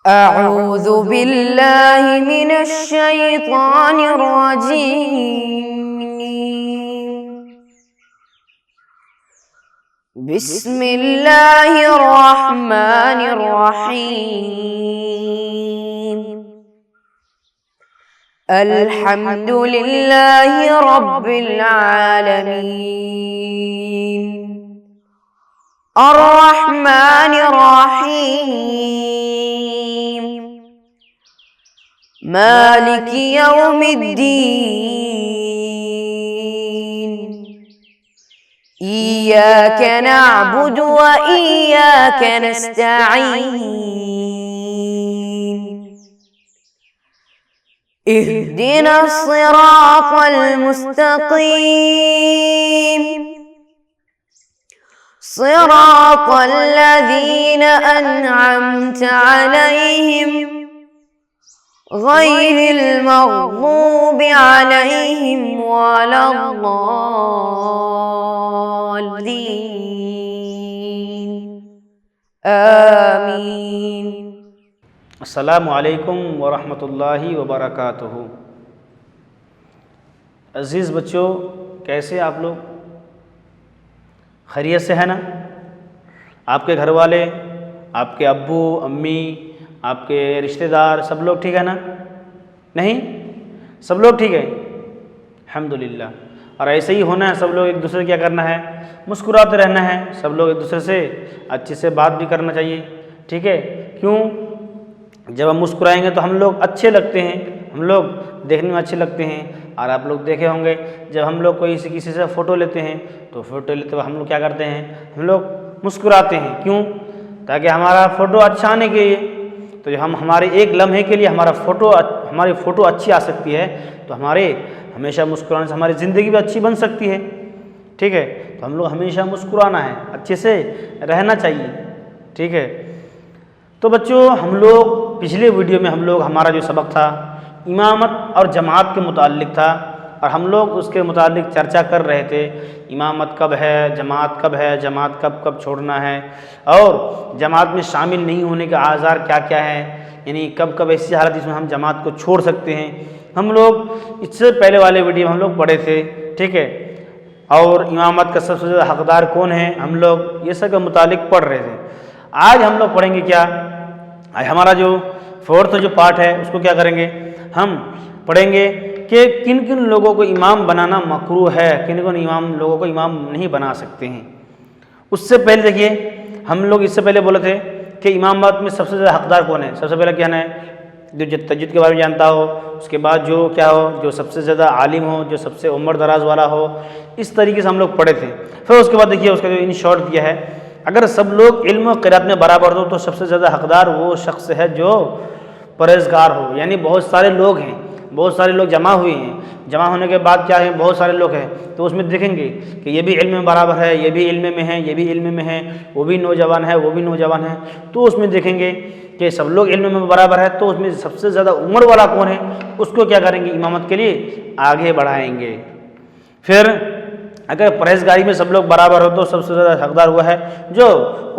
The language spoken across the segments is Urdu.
أعوذ بالله من الشيطان الرجيم. بسم الله الرحمن الرحيم. الحمد لله رب العالمين الرحمن الرحيم مالك يوم الدين إياك نعبد وإياك نستعين اهدنا الصراط المستقيم صراط الذين أنعمت عليهم غير المغضوب عليهم ولا الضالين آمين. السلام علیکم ورحمۃ اللہ وبرکاتہ. عزیز بچوں، کیسے آپ لوگ؟ خیریت سے ہے نا؟ آپ کے گھر والے، آپ کے ابو امی، آپ کے رشتہ دار سب لوگ ٹھیک ہے نا؟ نہیں؟ سب لوگ ٹھیک ہے؟ الحمدللہ. اور ایسے ہی ہونا ہے، سب لوگ ایک دوسرے کیا کرنا ہے؟ مسکراتے رہنا ہے. سب لوگ ایک دوسرے سے اچھے سے بات بھی کرنا چاہیے. ٹھیک ہے؟ کیوں؟ جب ہم مسکرائیں گے تو ہم لوگ اچھے لگتے ہیں، ہم لوگ دیکھنے میں اچھے لگتے ہیں. اور آپ لوگ دیکھے ہوں گے جب ہم لوگ کسی سے فوٹو لیتے ہیں تو فوٹو لیتے ہوئے ہم لوگ کیا کرتے ہیں؟ ہم لوگ مسکراتے ہیں. کیوں؟ تاکہ ہمارا فوٹو اچھا آنے کے لیے. تو جو ہمارے ایک لمحے کے لیے ہماری فوٹو اچھی آ سکتی ہے تو ہمارے ہمیشہ مسکرانے سے ہماری زندگی بھی اچھی بن سکتی ہے. ٹھیک ہے؟ تو ہم لوگ ہمیشہ مسکرانا ہے، اچھے سے رہنا چاہیے. ٹھیک ہے؟ تو بچوں، ہم لوگ پچھلے ویڈیو میں ہمارا جو سبق تھا امامت اور جماعت کے متعلق تھا، اور ہم لوگ اس کے متعلق چرچا کر رہے تھے. امامت کب ہے، جماعت کب ہے، جماعت کب چھوڑنا ہے، اور جماعت میں شامل نہیں ہونے کے اعذار کیا کیا ہیں، یعنی کب ایسی حالت جس میں ہم جماعت کو چھوڑ سکتے ہیں. ہم لوگ اس سے پہلے والے ویڈیو میں ہم لوگ پڑھے تھے. ٹھیک ہے؟ اور امامت کا سب سے زیادہ حقدار کون ہے، ہم لوگ یہ سب کے متعلق پڑھ رہے تھے. آج ہم لوگ پڑھیں گے کیا؟ آج ہمارا جو فورتھ جو پارٹ ہے اس کو کیا کریں گے؟ ہم پڑھیں گے کہ کن کن لوگوں کو امام بنانا مکروہ ہے، کن کن لوگوں کو امام نہیں بنا سکتے ہیں. اس سے پہلے دیکھیے، ہم لوگ اس سے پہلے بولے تھے کہ امامت میں سب سے زیادہ حقدار کون ہے. سب سے پہلے کیا ہے؟ جو تجوید کے بارے میں جانتا ہو، اس کے بعد جو کیا ہو، جو سب سے زیادہ عالم ہو، جو سب سے عمر دراز والا ہو. اس طریقے سے ہم لوگ پڑھے تھے. پھر اس کے بعد دیکھیے اس کا جو ان شارٹ دیا ہے، اگر سب لوگ علم و قرات میں برابر ہو تو سب سے زیادہ حقدار وہ شخص ہے جو پرہیزگار ہو. یعنی بہت سارے لوگ ہیں، بہت سارے لوگ جمع ہوئے ہیں، جمع ہونے کے بعد کیا ہے، بہت سارے لوگ ہیں، تو اس میں دیکھیں گے کہ یہ بھی علم میں برابر ہے، یہ بھی علم میں ہے، یہ بھی علم میں ہے، وہ بھی نوجوان ہے، وہ بھی نوجوان ہے. تو اس میں دیکھیں گے کہ سب لوگ علم میں برابر ہے، تو اس میں سب سے زیادہ عمر والا کون ہے، اس کو کیا کریں گے؟ امامت کے لیے آگے بڑھائیں گے. پھر اگر پرہیزگاری میں سب لوگ برابر ہو تو سب سے زیادہ حقدار ہوا ہے جو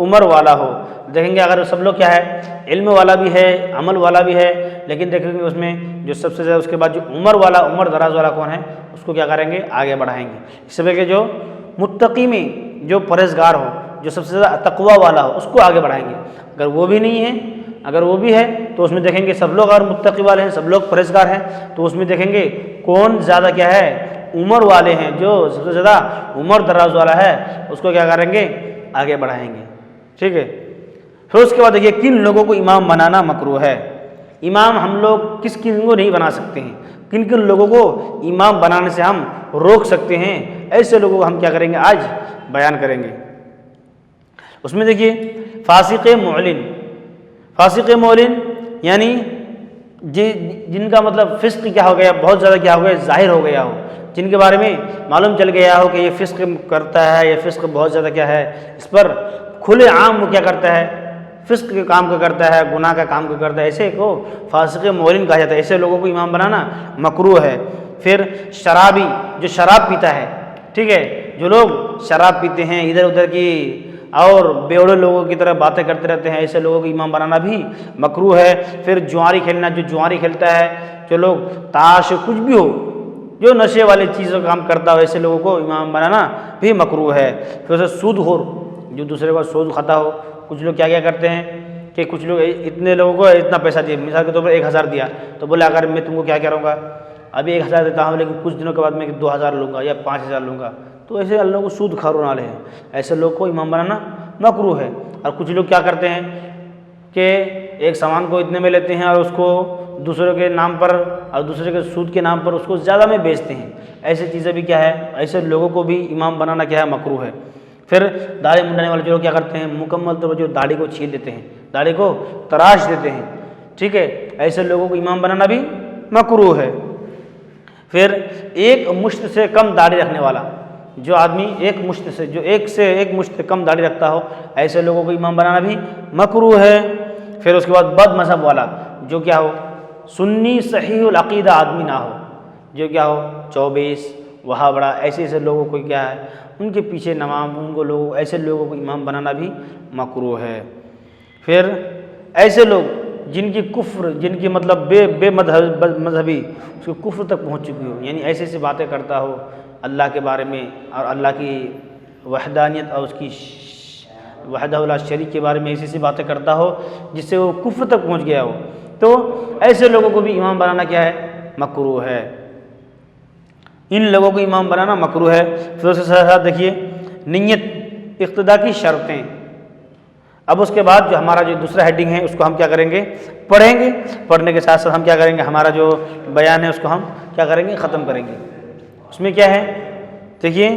عمر والا ہو. دیکھیں گے اگر سب لوگ کیا ہے، علم والا بھی ہے، عمل والا بھی ہے، لیکن دیکھیں گے اس میں جو سب سے زیادہ اس کے بعد جو عمر دراز والا کون ہے، اس کو کیا کریں گے؟ آگے بڑھائیں گے. اس سے پہلے جو متقی میں جو پرہیزگار ہو، جو سب سے زیادہ تقوی والا ہو، اس کو آگے بڑھائیں گے. اگر وہ بھی نہیں ہے، اگر وہ بھی ہے تو اس میں دیکھیں گے سب لوگ اگر متقی والے ہیں، سب لوگ پرہیزگار ہیں، تو اس میں دیکھیں گے کون زیادہ کیا ہے، عمر والے ہیں، جو سب سے زیادہ عمر دراز والا ہے، اس کو کیا کریں گے؟ آگے بڑھائیں گے. ٹھیک ہے؟ پھر اس کے بعد دیکھیے کن لوگوں کو امام بنانا مکروہ ہے. امام ہم لوگ کن کو نہیں بنا سکتے ہیں، کن لوگوں کو امام بنانے سے ہم روک سکتے ہیں، ایسے لوگوں کو ہم کیا کریں گے؟ آج بیان کریں گے. اس میں دیکھیے فاسق معلن یعنی جن کا مطلب فسق کیا ہو گیا، بہت زیادہ کیا ہو گیا، ظاہر ہو گیا ہو، جن کے بارے میں معلوم چل گیا ہو کہ یہ فسق کرتا ہے، یہ فسق بہت زیادہ کیا ہے، اس پر کھلے عام وہ کیا کرتا ہے، فسق کے کام کو کرتا ہے، گناہ کا کام کو کرتا ہے، ایسے کو فاسق معلن کہا جاتا ہے. ایسے لوگوں کو امام بنانا مکروہ ہے. پھر شرابی جو شراب پیتا ہے، ٹھیک ہے، جو لوگ شراب پیتے ہیں، ادھر ادھر کی اور بیوڑے لوگوں کی طرح باتیں کرتے رہتے ہیں، ایسے لوگوں کو امام بنانا بھی مکروہ ہے۔ پھر جواری کھیلنا، جو جواری کھیلتا ہے، جو لوگ تاش کچھ بھی ہو، جو نشے والی چیزوں کا کام کرتا ہو، ایسے لوگوں کو امام بنانا بھی مکروہ ہے۔ پھر اسے سود خور، جو دوسرے کو سود کھاتا ہو۔ کچھ لوگ کیا کرتے ہیں کہ کچھ لوگ اتنے لوگوں کو اتنا پیسہ دیا، مثال کے طور پر 1000 دیا، تو بولے اگر میں تم کو کیا کروں گا، ابھی 1000 دیتا ہوں لیکن کچھ دنوں کے بعد میں 2000 لوں گا یا 5000 لوں گا، تو ایسے اللہ کو سود خوروں والے ہیں، ایسے لوگ کو امام بنانا مکروہ ہے۔ اور کچھ لوگ کیا کرتے ہیں کہ ایک سامان کو اتنے میں لیتے ہیں اور اس کو دوسروں کے نام پر اور دوسرے کے سود کے نام پر اس کو زیادہ میں بیچتے ہیں، ایسی چیزیں بھی کیا ہے، ایسے لوگوں کو بھی امام بنانا کیا ہے، مکروہ ہے۔ پھر داڑھی منڈانے والے جو لوگ کیا کرتے ہیں، مکمل طور پر جو داڑھی کو چھیل دیتے ہیں، داڑھی کو تراش دیتے ہیں، ٹھیک ہے، ایسے لوگوں کو امام بنانا بھی مکروہ ہے۔ پھر ایک مشت سے کم داڑھی رکھنے والا، جو آدمی ایک مشت سے کم داڑھی رکھتا ہو، ایسے لوگوں کو امام بنانا بھی مکروہ ہے۔ پھر اس کے بعد بد مذہب والا، جو کیا ہو، سنی صحیح العقیدہ آدمی نہ ہو، جو کیا ہو 24 وہاں بڑا، ایسے لوگوں کو کیا ہے، ان کے پیچھے نماز، ایسے لوگوں کو امام بنانا بھی مکروہ ہے۔ پھر ایسے لوگ جن کی کفر، جن کی مطلب بے مذہبی اس کو کفر تک پہنچ چکی ہو، یعنی ایسی باتیں کرتا ہو اللہ کے بارے میں اور اللہ کی وحدانیت اور اس کی وحدہ لا شریک کے بارے میں ایسی باتیں کرتا ہو جس سے وہ کفر تک پہنچ گیا ہو، تو ایسے لوگوں کو بھی امام بنانا کیا ہے، مکروہ ہے۔ ان لوگوں کو امام بنانا مکروہ ہے۔ پھر اس کے ساتھ دیکھیے نیت، اقتداء کی شرطیں۔ اب اس کے بعد جو ہمارا جو دوسرا ہیڈنگ ہے اس کو ہم کیا کریں گے، پڑھیں گے، پڑھنے کے ساتھ ساتھ ہم کیا کریں گے، ہمارا جو بیان ہے اس کو ہم کیا کریں گے، ختم کریں گے۔ اس میں کیا ہے، دیکھیے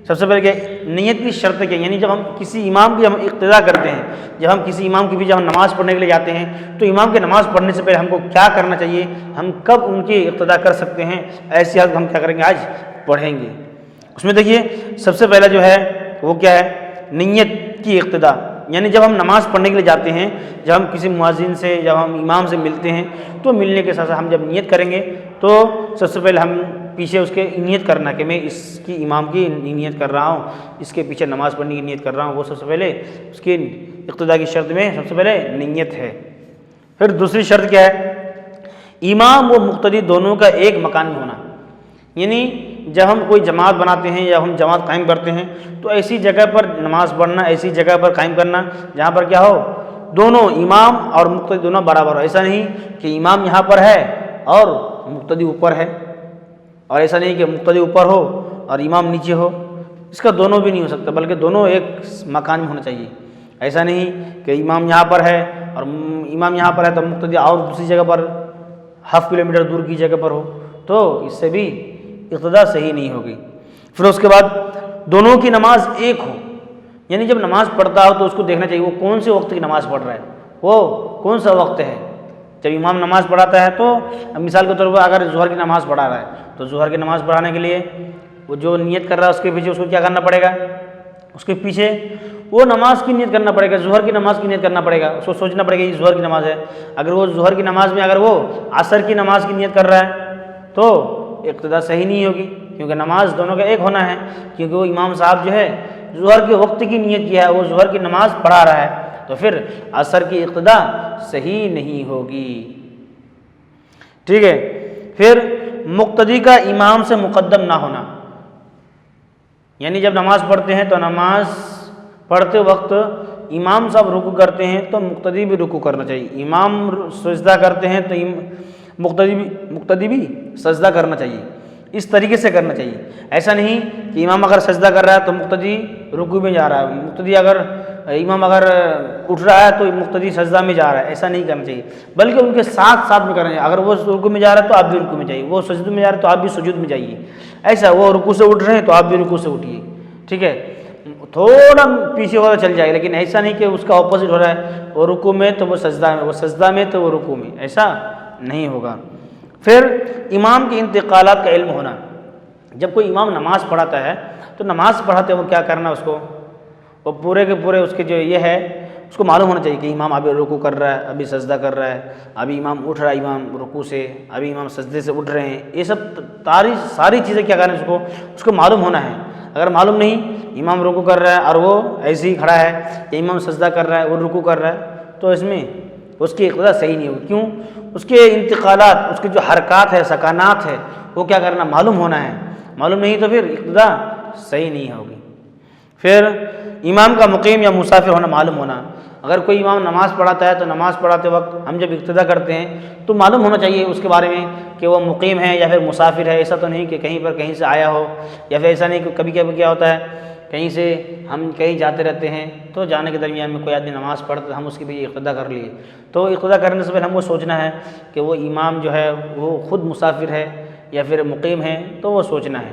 سب سے پہلے کیا نیت کی شرطیں کیا، یعنی جب ہم کسی امام کی ہم اقتداء کرتے ہیں، جب ہم کسی امام کے پیچھے ہم نماز پڑھنے کے لیے جاتے ہیں تو امام کے نماز پڑھنے سے پہلے ہم کو کیا کرنا چاہیے، ہم کب ان کی اقتداء کر سکتے ہیں، ایسی حالت ہم کیا کریں گے، آج پڑھیں گے۔ اس میں دیکھیے سب سے پہلا جو ہے وہ کیا ہے، نیت کی اقتداء، یعنی جب ہم نماز پڑھنے کے لیے جاتے ہیں، جب ہم کسی مؤذن سے، جب ہم امام سے ملتے ہیں تو ملنے کے ساتھ ساتھ ہم جب نیت کریں گے تو سب سے پہلے ہم پیچھے اس کے نیت کرنا کہ میں اس کی امام کی نیت کر رہا ہوں، اس کے پیچھے نماز پڑھنے کی نیت کر رہا ہوں، وہ سب سے پہلے اس کی اقتداء کی شرط میں سب سے پہلے نیت ہے۔ پھر دوسری شرط کیا ہے، امام و مقتدی دونوں کا ایک مکان میں ہونا، یعنی جب ہم کوئی جماعت بناتے ہیں یا ہم جماعت قائم کرتے ہیں تو ایسی جگہ پر نماز پڑھنا، ایسی جگہ پر قائم کرنا جہاں پر کیا ہو، دونوں امام اور مقتدی دونوں برابر ہو۔ ایسا نہیں کہ امام یہاں پر ہے اور مقتدی اوپر ہے، اور ایسا نہیں کہ مقتدی اوپر ہو اور امام نیچے ہو، اس کا دونوں بھی نہیں ہو سکتا، بلکہ دونوں ایک مکان میں ہونا چاہیے۔ ایسا نہیں کہ امام یہاں پر ہے اور امام یہاں پر ہے تو مقتدی اور دوسری جگہ پر ½ کلومیٹر دور کی جگہ پر ہو، تو اس سے بھی اقتداء صحیح نہیں ہوگی۔ پھر اس کے بعد دونوں کی نماز ایک ہو، یعنی جب نماز پڑھتا ہو تو اس کو دیکھنا چاہیے وہ کون سے وقت کی نماز پڑھ رہا ہے، وہ کون سا وقت ہے۔ جب امام نماز پڑھاتا ہے تو مثال کے طور پر اگر ظہر کی نماز پڑھا رہا ہے تو ظہر کی نماز پڑھانے کے لیے وہ جو نیت کر رہا ہے اس کے پیچھے اس کو کیا کرنا پڑے گا، اس کے پیچھے وہ نماز کی نیت کرنا پڑے گا، ظہر کی نماز کی نیت کرنا پڑے گا، اس کو سوچنا پڑے گا یہ ظہر کی نماز ہے۔ اگر وہ ظہر کی نماز میں اگر وہ عصر کی نماز کی نیت کر رہا ہے تو اقتداء صحیح نہیں ہوگی، کیونکہ نماز دونوں کا ایک ہونا ہے، کیونکہ وہ امام صاحب جو ہے ظہر کے وقت کی نیت کیا ہے، وہ ظہر کی نماز پڑھا رہا ہے، تو پھر عصر کی اقتداء صحیح نہیں ہوگی، ٹھیک ہے۔ پھر مقتدی کا امام سے مقدم نہ ہونا، یعنی جب نماز پڑھتے ہیں تو نماز پڑھتے وقت امام صاحب رکوع کرتے ہیں تو مقتدی بھی رکوع کرنا چاہیے، امام سجدہ کرتے ہیں تو مقتدی بھی سجدہ کرنا چاہیے، اس طریقے سے کرنا چاہیے۔ ایسا نہیں کہ امام اگر سجدہ کر رہا ہے تو مقتدی رکوع میں جا رہا ہے، امام اگر اٹھ رہا ہے تو مقتدی سجدہ میں جا رہا ہے، ایسا نہیں کرنا چاہیے، بلکہ ان کے ساتھ ساتھ میں کرنا چاہیے۔ اگر وہ رکوع میں جا رہا ہے تو آپ بھی رکوع میں جائیے، وہ سجدہ میں جا رہا ہے تو آپ بھی سجود میں جائیے، ایسا وہ رکوع سے اٹھ رہے ہیں تو آپ بھی رکوع سے اٹھیے، ٹھیک ہے۔ تھوڑا پیچھے ہو چل جائے، لیکن ایسا نہیں کہ اس کا اپوزٹ ہو رہا ہے، وہ رکوع میں تو وہ سجدہ میں، وہ سجدہ میں تو وہ رکوع میں، ایسا نہیں ہوگا۔ پھر امام کے انتقالات کا علم ہونا، جب کوئی امام نماز پڑھاتا ہے تو نماز پڑھاتے وہ کیا کرنا، اس کو وہ پورے کے پورے اس کے جو یہ ہے اس کو معلوم ہونا چاہیے کہ امام ابھی رکوع کر رہا ہے، ابھی سجدہ کر رہا ہے، ابھی امام اٹھ رہا ہے امام رکوع سے، ابھی امام سجدے سے اٹھ رہے ہیں، یہ سب ساری چیزیں کیا کرنا اس کو معلوم ہونا ہے۔ اگر معلوم نہیں امام رکوع کر رہا ہے اور وہ ایسے ہی کھڑا ہے، یا امام سجدہ کر رہا ہے اور رکوع کر رہا ہے، تو اس میں اس کی اقتدا صحیح نہیں ہوگی. کیوں؟ اس کے انتقالات، اس کے جو حرکات ہے، سکانات ہے، وہ کیا کرنا، معلوم ہونا ہے. معلوم نہیں تو پھر اقتدا صحیح نہیں ہوگی. پھر امام کا مقیم یا مسافر ہونا معلوم ہونا. اگر کوئی امام نماز پڑھاتا ہے تو نماز پڑھاتے وقت ہم جب اقتدا کرتے ہیں تو معلوم ہونا چاہیے اس کے بارے میں کہ وہ مقیم ہے یا پھر مسافر ہے. ایسا تو نہیں کہ کہیں سے آیا ہو، یا پھر ایسا نہیں کہ کبھی کبھی کیا ہوتا ہے کہیں سے ہم کہیں جاتے رہتے ہیں تو جانے کے درمیان میں کوئی آدمی نماز پڑھتا ہے، ہم اس کی بھی اقتدا کر لیے. تو اقتدا کرنے سے پہلے ہم کو سوچنا ہے کہ وہ امام جو ہے وہ خود مسافر ہے یا پھر مقیم ہے، تو وہ سوچنا ہے.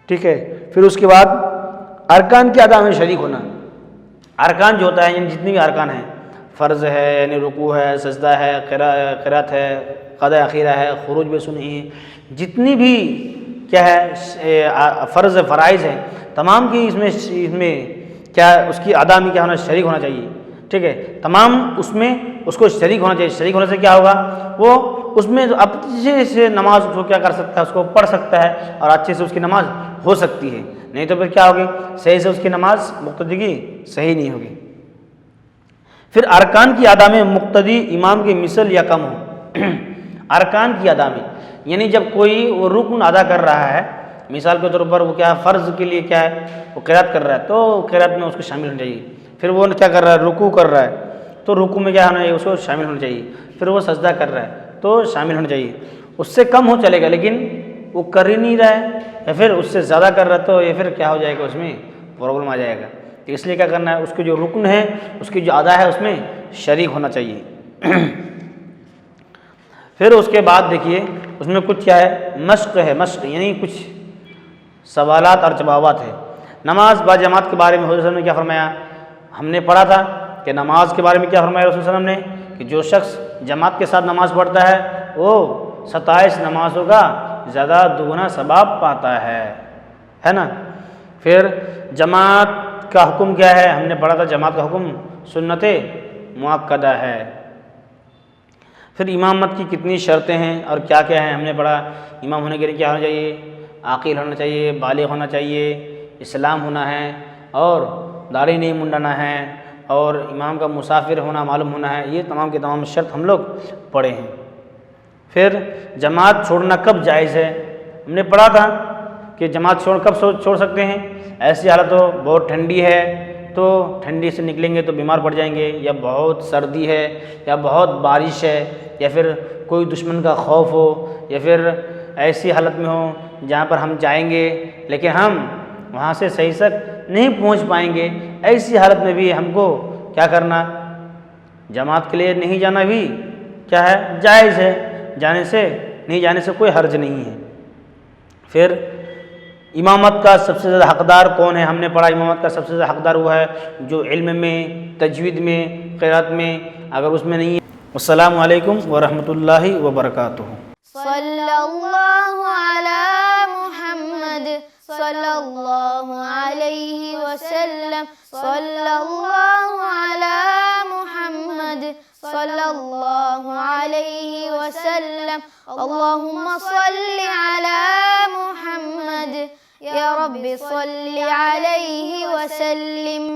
ٹھیک ہے. پھر اس کے بعد ارکان کی ادا میں شریک ہونا. ارکان جو ہوتا ہے یعنی جتنے بھی ارکان ہیں، فرض ہے یعنی رکوع ہے، سجدہ ہے، قرات ہے، قضاء اخیرہ ہے، خروج بے سنئی، جتنی بھی کیا ہے فرض فرائض ہیں تمام کی اس میں کیا اس کی ادا میں کیا ہونا، شریک ہونا چاہیے. ٹھیک ہے. تمام اس میں اس کو شریک ہونا چاہیے. شریک ہونے سے کیا ہوگا، وہ اس میں اچھے سے نماز کو کیا کر سکتا ہے، اس کو پڑھ سکتا ہے اور اچھے سے اس کی نماز ہو سکتی ہے. نہیں تو پھر کیا ہوگی، صحیح سے اس کی نماز مقتدی صحیح نہیں ہوگی. پھر ارکان کی ادا میں مقتدی امام کی مثل یا کم ہو. ارکان کی ادا میں یعنی جب کوئی وہ رکن ادا کر رہا ہے، مثال کے طور پر وہ کیا فرض کے لیے کیا ہے وہ قرات کر رہا ہے، تو قرات میں اس کو شامل ہونا چاہیے. پھر وہ کیا کر رہا ہے، رکوع کر رہا ہے، تو رکوع میں کیا ہونا چاہیے، اس کو شامل ہونا چاہیے. پھر وہ سجدہ کر رہا ہے تو شامل ہونا چاہیے. اس سے کم ہو چلے گا لیکن وہ کر ہی نہیں رہا ہے یا پھر اس سے زیادہ کر رہا ہے تو یہ پھر کیا ہو جائے گا، اس میں پرابلم آ جائے گا. اس لیے کیا کرنا ہے، اس کے جو رکن ہے، اس کی جو ادا ہے، اس میں شریک ہونا چاہیے. پھر اس کے بعد دیکھیے اس میں کچھ کیا ہے، مشق ہے. مشق یعنی کچھ سوالات اور جوابات ہے. نماز با جماعت کے بارے میں حضور صلی اللہ علیہ وسلم نے کیا فرمایا، ہم نے پڑھا تھا کہ نماز کے بارے میں کیا فرمایا رسول صلی اللہ علیہ وسلم نے کہ جو شخص جماعت کے ساتھ نماز پڑھتا ہے وہ 27 نمازوں کا زیادہ دگنا ثواب پاتا ہے نا. پھر جماعت کا حکم کیا ہے، ہم نے پڑھا تھا جماعت کا حکم سنت مؤکدہ ہے. پھر امامت کی کتنی شرطیں ہیں اور کیا کیا ہیں، ہم نے پڑھا. امام ہونے کے لیے کیا ہونا چاہیے، عاقل ہونا چاہیے، بالغ ہونا چاہیے، اسلام ہونا ہے اور داڑھی نہیں منڈانا ہے، اور امام کا مسافر ہونا معلوم ہونا ہے. یہ تمام کے تمام شرط ہم لوگ پڑھے ہیں. پھر جماعت چھوڑنا کب جائز ہے، ہم نے پڑھا تھا کہ جماعت کب چھوڑ سکتے ہیں. ایسی حالت ہو بہت ٹھنڈی ہے تو ٹھنڈی سے نکلیں گے تو بیمار پڑ جائیں گے، یا بہت سردی ہے، یا بہت بارش ہے، یا پھر کوئی دشمن کا خوف ہو، یا پھر ایسی حالت میں ہو جہاں پر ہم جائیں گے لیکن ہم وہاں سے صحیح سے نہیں پہنچ پائیں گے. ایسی حالت میں بھی ہم کو کیا کرنا، جماعت کے لیے نہیں جانا بھی کیا ہے، جائز ہے. نہیں جانے سے کوئی حرج نہیں ہے. پھر امامت کا سب سے زیادہ حقدار کون ہے، ہم نے پڑھا امامت کا سب سے زیادہ حقدار وہ ہے جو علم میں، تجوید میں، قرات میں اگر اس میں نہیں ہے. السلام علیکم ورحمۃ اللہ وبرکاتہ. صلی اللہ علی محمد صلی اللہ علیہ وسلم. صلی اللہ علی محمد صلی اللہ علیہ وسلم. اللہم صلی علی محمد یا رب صلی علیہ وسلم.